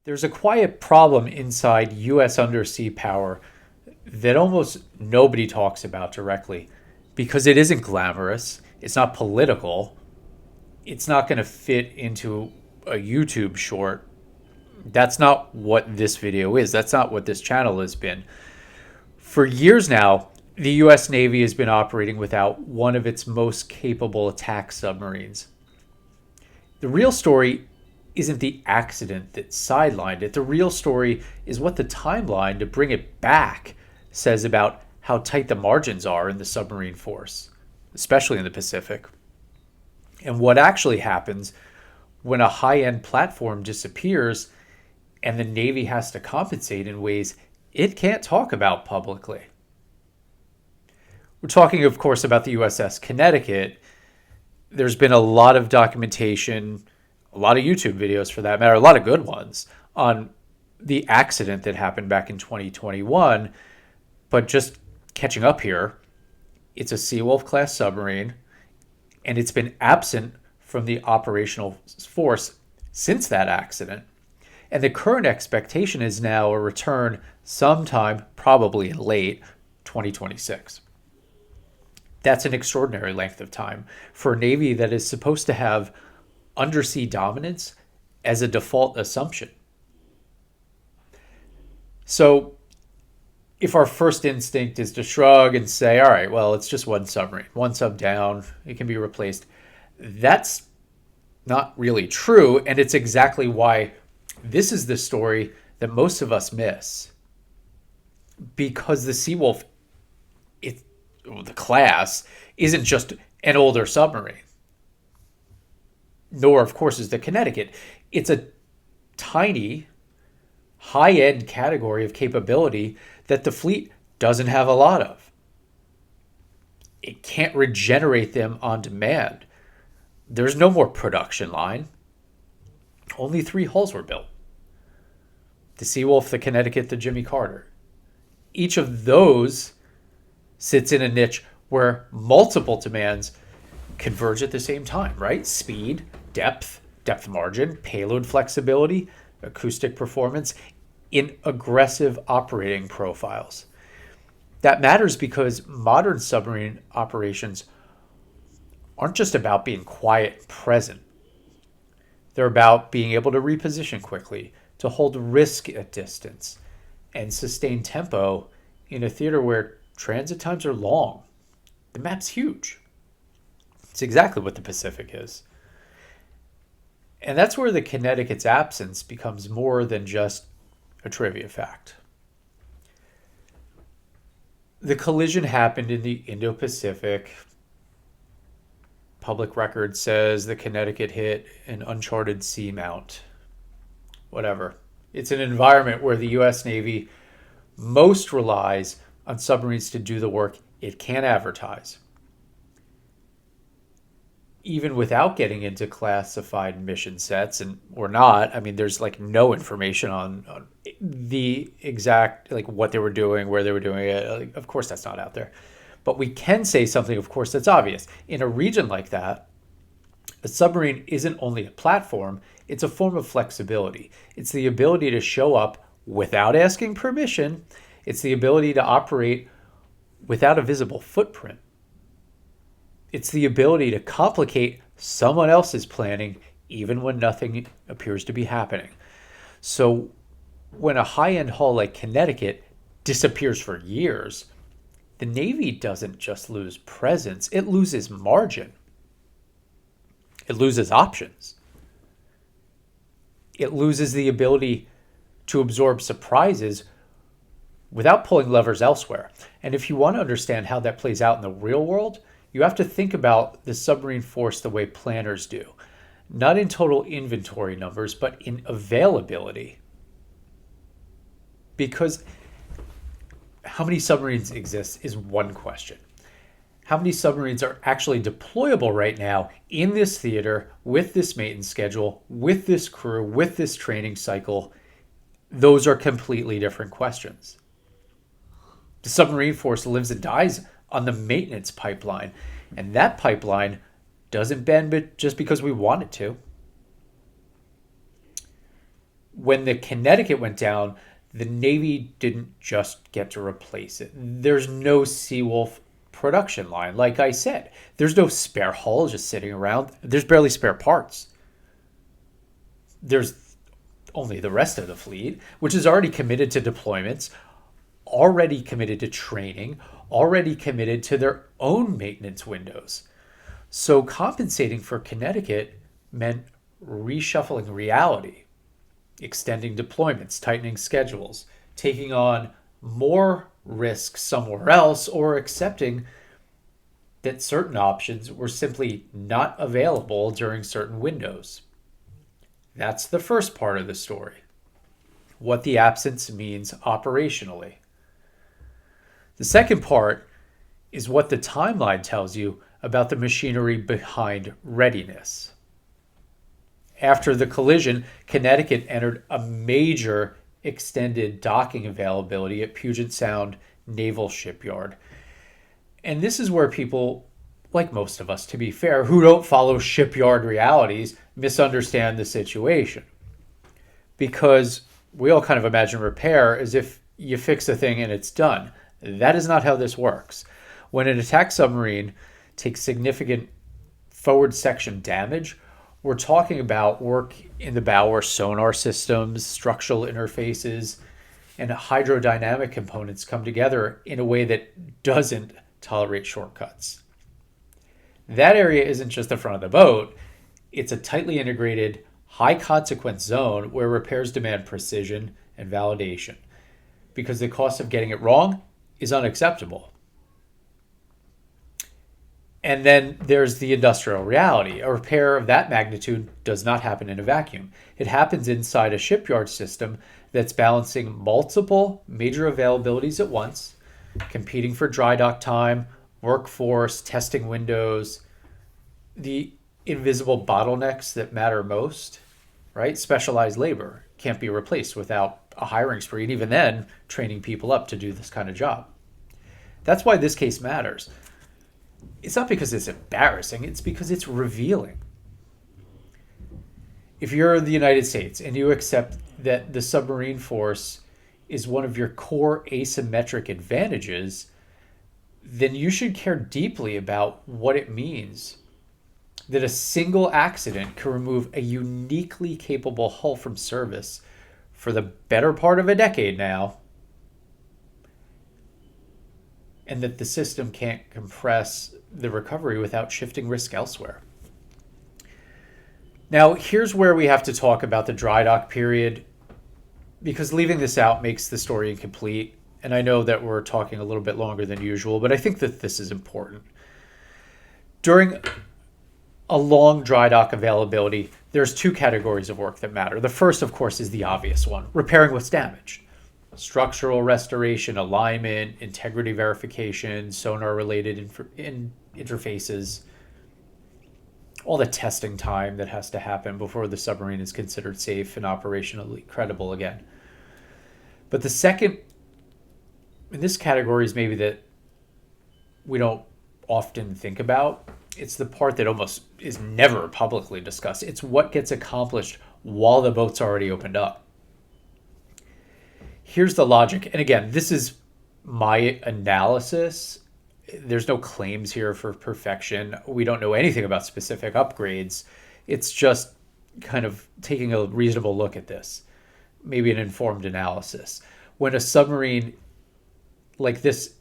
There's a quiet problem inside U.S. undersea power that almost nobody talks about directly because it isn't glamorous, it's not political, it's not going to fit into a YouTube short. That's not what this video is. That's not what this channel has been. For years now, the U.S. Navy has been operating without one of its most capable attack submarines. The real story isn't the accident that sidelined it. The real story is what the timeline to bring it back says about how tight the margins are in the submarine force, especially in the Pacific, and what actually happens when a high end platform disappears and the Navy has to compensate in ways it can't talk about publicly. We're talking, of course, about the USS Connecticut. There's been a lot of documentation, a lot of YouTube videos for that matter, a lot of good ones on the accident that happened back in 2021. But just catching up here, it's a Seawolf-class submarine, and it's been absent from the operational force since that accident. And the current expectation is now a return sometime, probably in late 2026. That's an extraordinary length of time for a Navy that is supposed to have undersea dominance as a default assumption. So if our first instinct is to shrug and say, all right, well, it's just one submarine, one sub down, it can be replaced, that's not really true. And it's exactly why this is the story that most of us miss. Because the Seawolf, the class, isn't just an older submarine. Nor, of course, is the Connecticut. It's a tiny, high-end category of capability that the fleet doesn't have a lot of. It can't regenerate them on demand. There's no more production line. Only 3 hulls were built. The Seawolf, the Connecticut, the Jimmy Carter. Each of those sits in a niche where multiple demands converge at the same time, right? Speed, depth margin, payload flexibility, acoustic performance in aggressive operating profiles. That matters because modern submarine operations aren't just about being quiet and present. They're about being able to reposition quickly, to hold risk at distance, and sustain tempo in a theater where transit times are long. The map's huge. It's exactly what the Pacific is. And that's where the Connecticut's absence becomes more than just a trivia fact. The collision happened in the Indo-Pacific. Public record says the Connecticut hit an uncharted seamount. Whatever. It's an environment where the U.S. Navy most relies on submarines to do the work it can't advertise. Even without getting into classified mission sets, and or not, I mean, there's like no information on the exact, like what they were doing, where they were doing it. Like, of course, that's not out there. But we can say something, of course, that's obvious. In a region like that, a submarine isn't only a platform, it's a form of flexibility. It's the ability to show up without asking permission. It's the ability to operate without a visible footprint. It's the ability to complicate someone else's planning even when nothing appears to be happening. So when a high-end hull like Connecticut disappears for years, the Navy doesn't just lose presence, it loses margin. It loses options. It loses the ability to absorb surprises without pulling levers elsewhere. And if you want to understand how that plays out in the real world, you have to think about the submarine force the way planners do. Not in total inventory numbers, but in availability. Because how many submarines exist is one question. How many submarines are actually deployable right now in this theater, with this maintenance schedule, with this crew, with this training cycle? Those are completely different questions. The submarine force lives and dies on the maintenance pipeline, and that pipeline doesn't bend just because we want it to. When the Connecticut went down, the Navy didn't just get to replace it. There's no Seawolf production line. Like I said, there's no spare hull just sitting around. There's barely spare parts. There's only the rest of the fleet, which is already committed to deployments, already committed to training, already committed to their own maintenance windows. So compensating for Connecticut meant reshuffling reality, extending deployments, tightening schedules, taking on more risk somewhere else, or accepting that certain options were simply not available during certain windows. That's the first part of the story, what the absence means operationally. The second part is what the timeline tells you about the machinery behind readiness. After the collision, Connecticut entered a major extended docking availability at Puget Sound Naval Shipyard. And this is where people, like most of us, to be fair, who don't follow shipyard realities, misunderstand the situation. Because we all kind of imagine repair as if you fix a thing and it's done. That is not how this works. When an attack submarine takes significant forward section damage, we're talking about work in the bow where sonar systems, structural interfaces, and hydrodynamic components come together in a way that doesn't tolerate shortcuts. That area isn't just the front of the boat, it's a tightly integrated, high consequence zone where repairs demand precision and validation, because the cost of getting it wrong is unacceptable. And then there's the industrial reality. A repair of that magnitude does not happen in a vacuum. It happens inside a shipyard system that's balancing multiple major availabilities at once, competing for dry dock time, workforce, testing windows, the invisible bottlenecks that matter most, right? Specialized labor can't be replaced without a hiring spree, and even then, training people up to do this kind of job. That's why this case matters. It's not because it's embarrassing, it's because it's revealing. If you're the United States and you accept that the submarine force is one of your core asymmetric advantages, then you should care deeply about what it means that a single accident can remove a uniquely capable hull from service for the better part of a decade now, and that the system can't compress the recovery without shifting risk elsewhere. Now, here's where we have to talk about the dry dock period, because leaving this out makes the story incomplete. And I know that we're talking a little bit longer than usual, but I think that this is important. During a long dry dock availability, there's two categories of work that matter. The first, of course, is the obvious one, repairing what's damaged. Structural restoration, alignment, integrity verification, sonar-related interfaces, all the testing time that has to happen before the submarine is considered safe and operationally credible again. But the second in this category is maybe that we don't often think about. It's the part that almost is never publicly discussed. It's what gets accomplished while the boat's already opened up. Here's the logic. And again, this is my analysis. There's no claims here for perfection. We don't know anything about specific upgrades. It's just kind of taking a reasonable look at this, maybe an informed analysis. When a submarine like this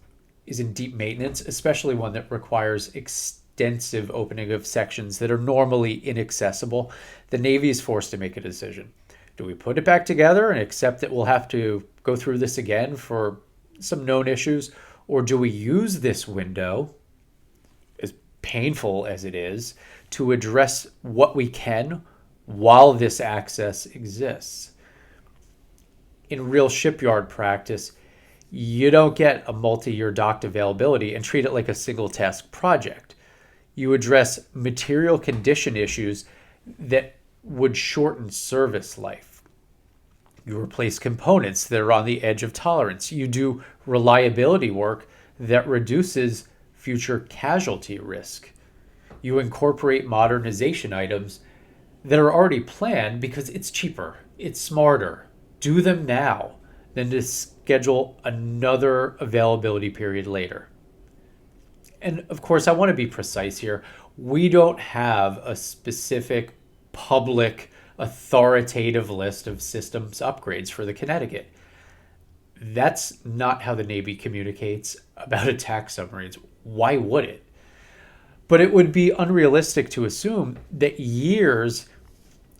is in deep maintenance, especially one that requires extensive opening of sections that are normally inaccessible, the Navy is forced to make a decision. Do we put it back together and accept that we'll have to go through this again for some known issues? Or do we use this window, as painful as it is, to address what we can while this access exists? In real shipyard practice, you don't get a multi-year docked availability and treat it like a single task project. You address material condition issues that would shorten service life. You replace components that are on the edge of tolerance. You do reliability work that reduces future casualty risk. You incorporate modernization items that are already planned because it's cheaper It's smarter. Do them now than to schedule another availability period later. And of course, I want to be precise here. We don't have a specific public authoritative list of systems upgrades for the Connecticut. That's not how the Navy communicates about attack submarines. Why would it? But it would be unrealistic to assume that years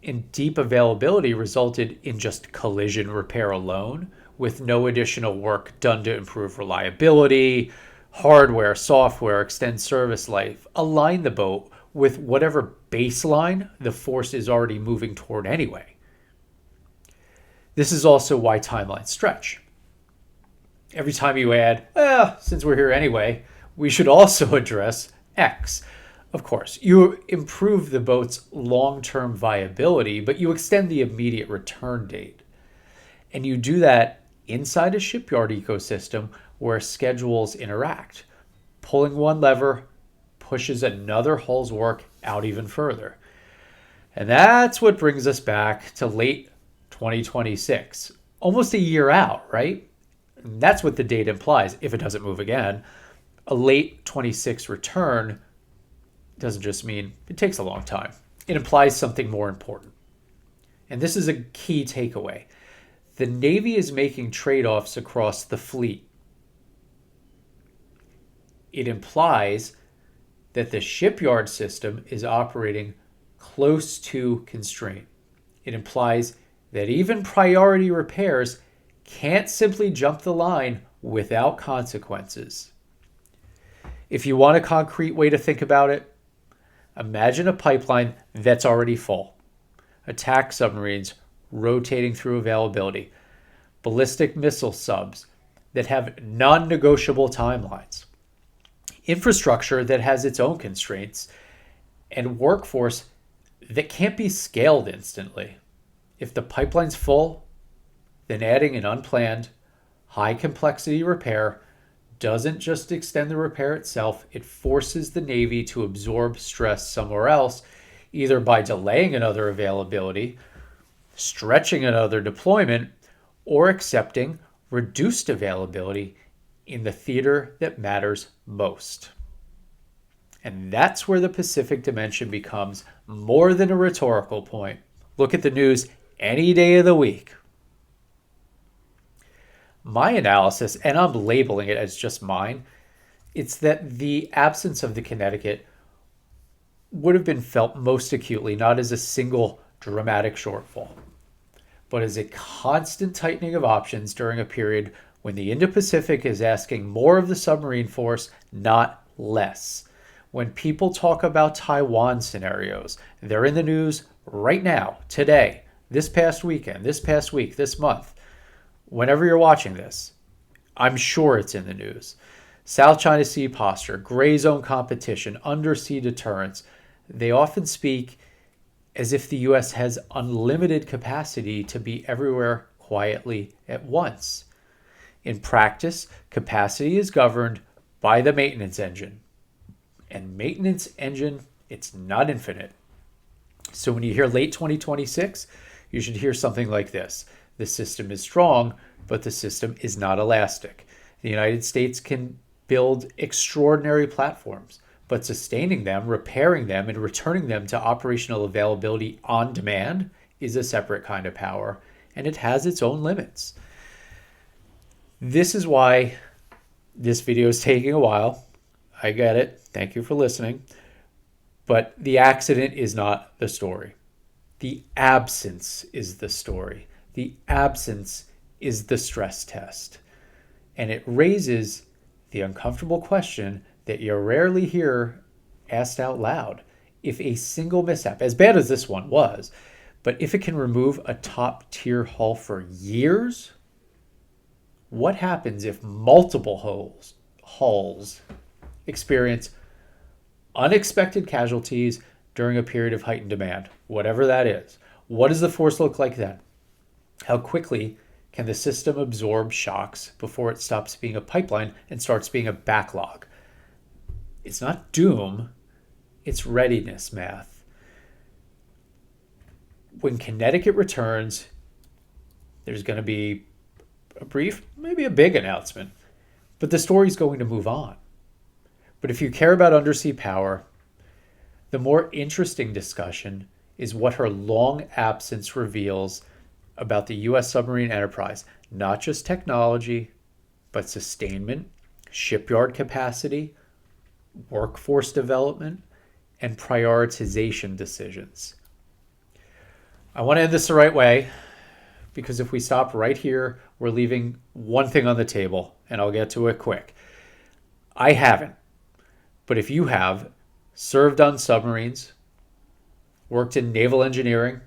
in deep availability resulted in just collision repair alone, with no additional work done to improve reliability, hardware, software, extend service life, align the boat with whatever baseline the force is already moving toward anyway. This is also why timelines stretch. Every time you add, since we're here anyway, we should also address X. Of course, you improve the boat's long-term viability, but you extend the immediate return date. And you do that inside a shipyard ecosystem where schedules interact. Pulling one lever pushes another hull's work out even further. And that's what brings us back to late 2026. Almost a year out, right? And that's what the date implies, if it doesn't move again. A late 26 return doesn't just mean it takes a long time. It implies something more important. And this is a key takeaway. The Navy is making trade-offs across the fleet. It implies that the shipyard system is operating close to constraint. It implies that even priority repairs can't simply jump the line without consequences. If you want a concrete way to think about it, imagine a pipeline that's already full. Attack submarines rotating through availability. Ballistic missile subs that have non-negotiable timelines. Infrastructure that has its own constraints. And workforce that can't be scaled instantly. If the pipeline's full, then adding an unplanned, high-complexity repair doesn't just extend the repair itself, it forces the Navy to absorb stress somewhere else, either by delaying another availability, stretching another deployment, or accepting reduced availability in the theater that matters most. And that's where the Pacific dimension becomes more than a rhetorical point. Look at the news any day of the week. My analysis, and I'm labeling it as just mine, it's that the absence of the Connecticut would have been felt most acutely, not as a single dramatic shortfall, but as a constant tightening of options during a period when the Indo-Pacific is asking more of the submarine force, not less. When people talk about Taiwan scenarios, they're in the news right now, today, this past weekend, this past week, this month. Whenever you're watching this, I'm sure it's in the news. South China Sea posture, gray zone competition, undersea deterrence. They often speak as if the U.S. has unlimited capacity to be everywhere quietly at once. In practice, capacity is governed by the maintenance engine. And maintenance engine, it's not infinite. So when you hear late 2026, you should hear something like this. The system is strong, but the system is not elastic. The United States can build extraordinary platforms, but sustaining them, repairing them, and returning them to operational availability on demand is a separate kind of power, and it has its own limits. This is why this video is taking a while. I get it. Thank you for listening. But the accident is not the story. The absence is the story. The absence is the stress test. And it raises the uncomfortable question that you rarely hear asked out loud. If a single mishap, as bad as this one was, but if it can remove a top-tier hull for years, what happens if multiple hulls experience unexpected casualties during a period of heightened demand, whatever that is? What does the force look like then? How quickly can the system absorb shocks before it stops being a pipeline and starts being a backlog? It's not doom, it's readiness math. When Connecticut returns, There's going to be a brief, maybe a big announcement, but the story's going to move on. But if you care about undersea power, the more interesting discussion is what her long absence reveals about the U.S. submarine enterprise, not just technology, but sustainment, shipyard capacity, workforce development, and prioritization decisions. I want to end this the right way, because if we stop right here, we're leaving one thing on the table, and I'll get to it quick. I haven't, but if you have, served on submarines, worked in naval engineering,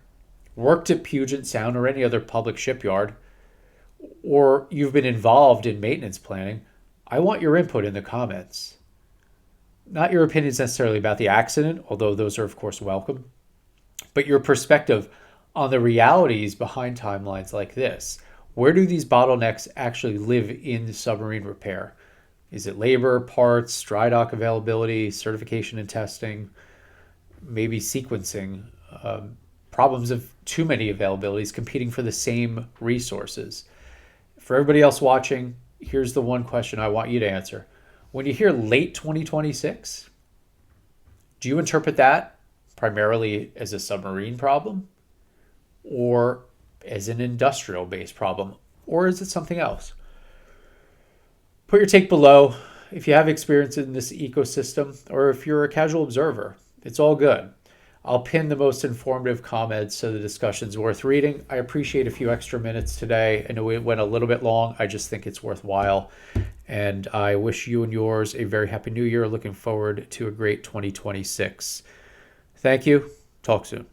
worked at Puget Sound or any other public shipyard, or you've been involved in maintenance planning, I want your input in the comments. Not your opinions necessarily about the accident, although those are of course welcome, but your perspective on the realities behind timelines like this. Where do these bottlenecks actually live in submarine repair? Is it labor, parts, dry dock availability, certification and testing, maybe sequencing, problems of too many availabilities competing for the same resources? For everybody else watching, here's the one question I want you to answer. When you hear late 2026, do you interpret that primarily as a submarine problem or as an industrial-based problem, or is it something else? Put your take below. If you have experience in this ecosystem or if you're a casual observer, it's all good. I'll pin the most informative comments so the discussion's worth reading. I appreciate a few extra minutes today. I know it went a little bit long. I just think it's worthwhile. And I wish you and yours a very happy new year. Looking forward to a great 2026. Thank you. Talk soon.